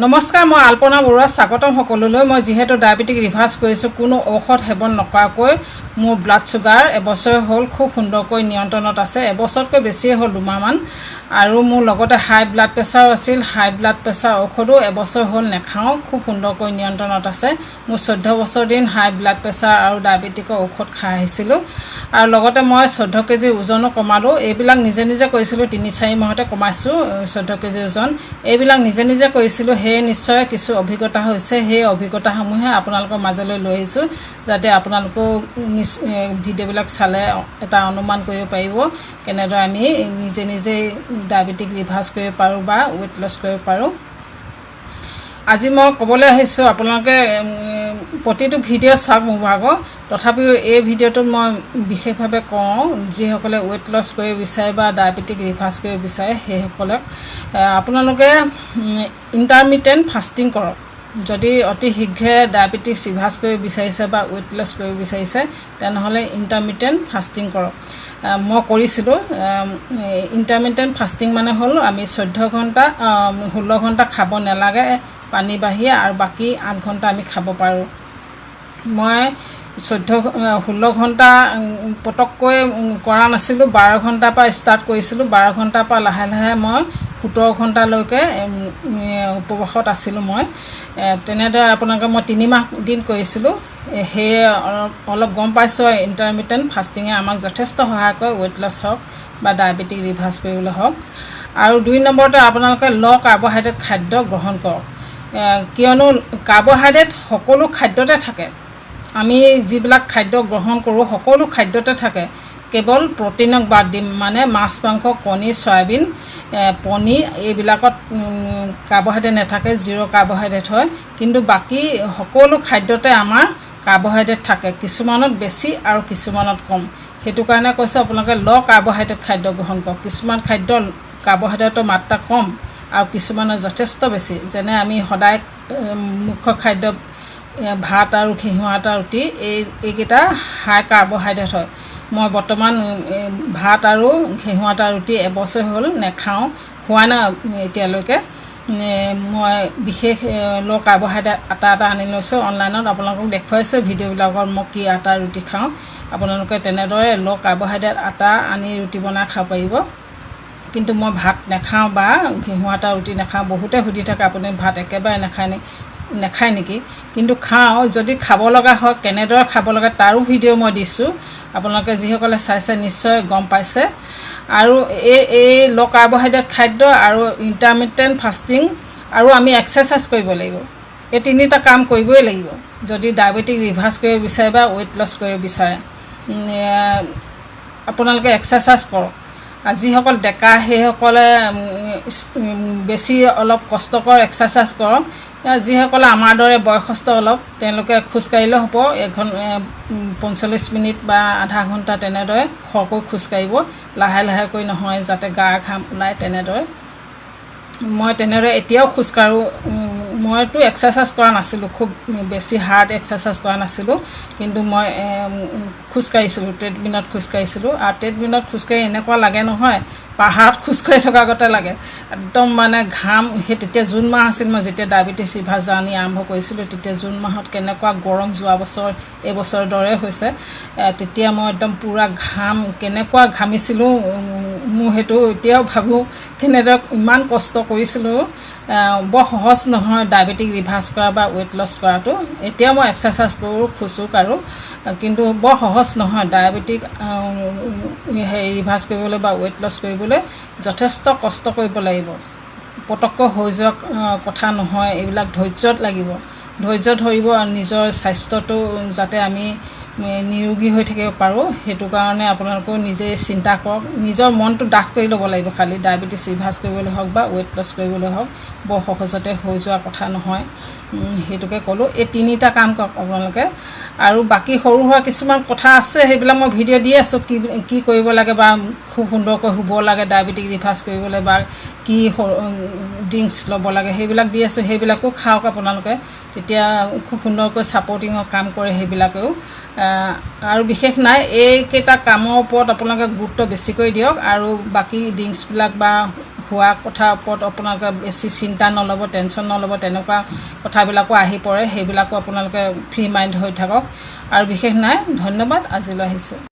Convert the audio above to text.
নমস্কাৰ, মই আল্পনা বৰুৱা স্বাগতম সকলোলৈ। মই যেহেতু ডায়েবেটিক ৰিভাৰ্ছ কৰিছোঁ, কোনো ঔষধ সেৱন নকৰাকৈ মোৰ ব্লাড চুগাৰ এবছৰ হ'ল খুব সুন্দৰকৈ নিয়ন্ত্ৰণত আছে। এবছৰতকৈ বেছিয়ে হ'ল, 2 মাহমান। আৰু মোৰ লগতে হাই ব্লাড প্ৰেছাৰো আছিল। হাই ব্লাড প্ৰেছাৰ ঔষধো এবছৰ হ'ল নেখাওঁ, খুব সুন্দৰকৈ নিয়ন্ত্ৰণত আছে। মোৰ 14 বছৰ দিন হাই ব্লাড প্ৰেছাৰ আৰু ডায়েবেটিকৰ ঔষধ খাই আহিছিলোঁ। আৰু লগতে মই 14 কেজি ওজনো কমালোঁ। এইবিলাক নিজে নিজে কৰিছিলোঁ, 3-4 মাহতে কমাইছোঁ 14 কেজি ওজন। এইবিলাক নিজে নিজে কৰিছিলোঁ, সেয়ে নিশ্চয় কিছু অভিজ্ঞতা হৈছে। সেই অভিজ্ঞতাসমূহে আপোনালোকৰ মাজলৈ লৈ আহিছোঁ, যাতে আপোনালোকেও ভিডিঅ'বিলাক চালে এটা অনুমান কৰিব পাৰিব কেনেদৰে আমি নিজে নিজেই ডায়েবেটিক ৰিভাৰ্ছ কৰিব পাৰোঁ বা ৱেইট লছ কৰিব পাৰোঁ। আজি মই ক'বলৈ আহিছোঁ, আপোনালোকে প্ৰতিটো ভিডিঅ' চাওক মোৰ ভাগৰ। তথাপিও এই ভিডিঅ'টোত মই বিশেষভাৱে কওঁ, যিসকলে ৱেইট লছ কৰিব বিচাৰে বা ডায়েবেটিক ৰিভাৰ্ছ কৰিব বিচাৰে সেইসকলক আপোনালোকে ইণ্টাৰমিটেণ্ট ফাষ্টিং কৰক। যদি অতি শীঘ্ৰে ডায়েবেটিক্স ৰিভাৰ্ছ কৰিব বিচাৰিছে বা ৱেইট লছ কৰিব বিচাৰিছে, তেনেহ'লে ইণ্টাৰমিটেণ্ট ফাষ্টিং কৰক। মই কৰিছিলোঁ। ইণ্টাৰমিটেণ্ট ফাষ্টিং মানে হ'ল আমি 14 ঘণ্টা 16 ঘণ্টা খাব নালাগে পানী বাহিৰে, আৰু বাকী 8 ঘণ্টা আমি খাব পাৰোঁ। মই 16 ঘণ্টা পটককৈ কৰা নাছিলোঁ, 12 ঘণ্টাৰ পৰা ষ্টাৰ্ট কৰিছিলোঁ। 12 ঘণ্টাৰ পৰা লাহে লাহে মই 17 ঘণ্টালৈকে উপবাসত আছিলোঁ। মই তেনেদৰে আপোনালোকে মই 3 মাহ দিন কৰিছিলোঁ। সেয়ে অলপ গম পাইছোঁ, ইণ্টাৰমিটেণ্ট ফাষ্টিঙে আমাক যথেষ্ট সহায় কৰে, ৱেইট লছ হওক বা ডায়েবেটিক ৰিভাৰ্ছ কৰিবলৈ হওক। আৰু 2 নম্বৰতে আপোনালোকে ল' কাৰ্বহাইড্ৰেট খাদ্য গ্ৰহণ কৰক, কিয়নো কাৰ্বহাইড্ৰেট সকলো খাদ্যতে থাকে। আমি যিবিলাক খাদ্য গ্ৰহণ কৰোঁ সকলো খাদ্যতে থাকে, কেৱল প্ৰটিনক বাদ দিম, মানে মাছ, মাংস, কণী, চয়াবিন, পনীৰ এইবিলাকত কাৰ্বহাইড্ৰেট নাথাকে, 0 কাৰ্বহাইড্ৰেট হয়। কিন্তু বাকী সকলো খাদ্যতে আমাৰ কাৰ্বহাইড্ৰেট থাকে, কিছুমানত বেছি আৰু কিছুমানত কম। সেইটো কাৰণে কৈছোঁ আপোনালোকে ল' কাৰ্বহাইড্ৰেট খাদ্য গ্ৰহণ কৰক। কিছুমান খাদ্য কাৰ্বহাইড্ৰেটৰ মাত্ৰা কম আৰু কিছুমানৰ যথেষ্ট বেছি। যেনে আমি সদায় মুখ্য খাদ্য ভাত আৰু ঘেঁহু আটা ৰুটি, এইকেইটা হাই কাৰ্বহাইড্ৰেট হয়। মই বৰ্তমান ভাত আৰু ঘেঁহু আটা ৰুটি এবছৰ হ'ল নেখাওঁ, খোৱা নাই এতিয়ালৈকে। মই বিশেষ ল' কাৰ্বহাইড্ৰেট আটা এটা আনি লৈছোঁ অনলাইনত, আপোনালোকক দেখুৱাইছোঁ ভিডিঅ'বিলাকত মই কি আটা ৰুটি খাওঁ। আপোনালোকে তেনেদৰে ল' কাৰ্বহাইড্ৰেট আটা আনি ৰুটি বনাই খাব পাৰিব। কিন্তু মই ভাত নাখাওঁ বা ঘেঁহু আটা ৰুটি নাখাওঁ। বহুতে সুধি থাকে আপুনি ভাত একেবাৰে নাখায় নেকি? কিন্তু খাওঁ। যদি খাব লগা হয় কেনেদৰে খাব লাগে তাৰো ভিডিঅ' মই দিছোঁ, আপোনালোকে যিসকলে চাইছে নিশ্চয় গম পাইছে। আৰু এই ল' কাৰ্বহাইড্ৰেট খাদ্য আৰু ইণ্টাৰমিটেণ্ট ফাষ্টিং আৰু আমি এক্সাৰচাইজ কৰিব লাগিব। এই 3টা কাম কৰিবই লাগিব যদি ডায়েবেটিক ৰিভাৰ্ছ কৰিব বিচাৰে বা ৱেইট লছ কৰিব বিচাৰে। আপোনালোকে এক্সাৰচাইজ কৰক। যিসকল ডেকা সেইসকলে বেছি অলপ কষ্টকৰ এক্সাৰচাইজ কৰক। যিসকলে আমাৰ দৰে বয়সস্থ অলপ, তেওঁলোকে খোজকাঢ়িলেও হ'ব, 45 মিনিট বা আধা ঘণ্টা তেনেদৰে খৰকৈ খোজকাঢ়িব, লাহে লাহেকৈ নহয়, যাতে গাৰ ঘাম ওলায়। তেনেদৰে মই তেনেদৰে এতিয়াও খোজকাঢ়োঁ। মইতো এক্সাৰচাইজ কৰা নাছিলোঁ, খুব বেছি হাৰ্ড এক্সাৰচাইজ কৰা নাছিলোঁ, কিন্তু মই খোজকাঢ়িছিলোঁ, ট্ৰেডমিলত খোজকাঢ়িছিলোঁ। আৰু ট্ৰেডমিলত খোজকাঢ়ি এনেকুৱা লাগে নহয়, পাহাৰত খোজকাঢ়ি থকাৰ আগতে লাগে, একদম মানে ঘাম। সেই তেতিয়া জুন মাহ আছিল, মই যেতিয়া ডায়েবেটিছ ৰিভাৰ্ছ জাৰ্ণি আৰম্ভ কৰিছিলোঁ, তেতিয়া জুন মাহত কেনেকুৱা গৰম, যোৱা বছৰ এইবছৰৰ দৰে হৈছে। তেতিয়া মই একদম পূৰা ঘাম, কেনেকুৱা ঘামিছিলোঁ। মোৰ সেইটো এতিয়াও ভাবোঁ, কেনেদৰে ইমান কষ্ট কৰিছিলোঁ। বৰ সহজ নহয় ডায়েবেটিক ৰিভাৰ্ছ কৰা বা ৱেইট লছ কৰাটো। এতিয়াও মই এক্সাৰচাইজ কৰোঁ, খোজো কাঢ়োঁ, কিন্তু বৰ সহজ নহয়। ডায়েবেটিক ৰিভাৰ্ছ কৰিবলৈ বা ৱেইট লছ কৰিবলৈ যথেষ্ট কষ্ট কৰিব লাগিব। পটককৈ হৈ যোৱা কথা নহয়, এইবিলাক ধৈৰ্যত লাগিব। ধৈৰ্য ধৰিব, নিজৰ স্বাস্থ্যটো যাতে আমি নিৰোগী হৈ থাকিব পাৰোঁ, সেইটো কাৰণে আপোনালোকেও নিজেই চিন্তা কৰক। নিজৰ মনটো ডাঠ কৰি ল'ব লাগিব খালি। ডায়েবেটিছ ৰিভাৰ্ছ কৰিবলৈ হওক বা ৱেইট লছ কৰিবলৈ হওক, বৰ সহজতে হৈ যোৱা কথা নহয়। সেইটোকে ক'লোঁ। এই 3টা কাম কৰক আপোনালোকে। আৰু বাকী সৰু সুৰা কিছুমান কথা আছে, সেইবিলাক মই ভিডিঅ' দি আছোঁ, কি কৰিব লাগে বা খুব সুন্দৰকৈ শুব লাগে ডায়েবেটিক ৰিভাৰ্ছ কৰিবলৈ, বা কি ড্ৰিংকছ ল'ব লাগে, সেইবিলাক দি আছোঁ। সেইবিলাকো খাওক আপোনালোকে, তেতিয়া খুব সুন্দৰকৈ ছাপৰ্টিঙৰ কাম কৰে সেইবিলাকেও। আৰু বিশেষ নাই, এইকেইটা কামৰ ওপৰত আপোনালোকে গুৰুত্ব বেছিকৈ দিয়ক। আৰু বাকী ড্ৰিংকছবিলাক বা হোৱা কথাৰ ওপৰত আপোনালোকে বেছি চিন্তা নল'ব, টেনশ্যন নল'ব, তেনেকুৱা কথাবিলাকো আহি পৰে, সেইবিলাকো আপোনালোকে ফ্ৰী মাইণ্ড হৈ থাকক। আৰু বিশেষ নাই, ধন্যবাদ, আজিলৈ আহিছোঁ।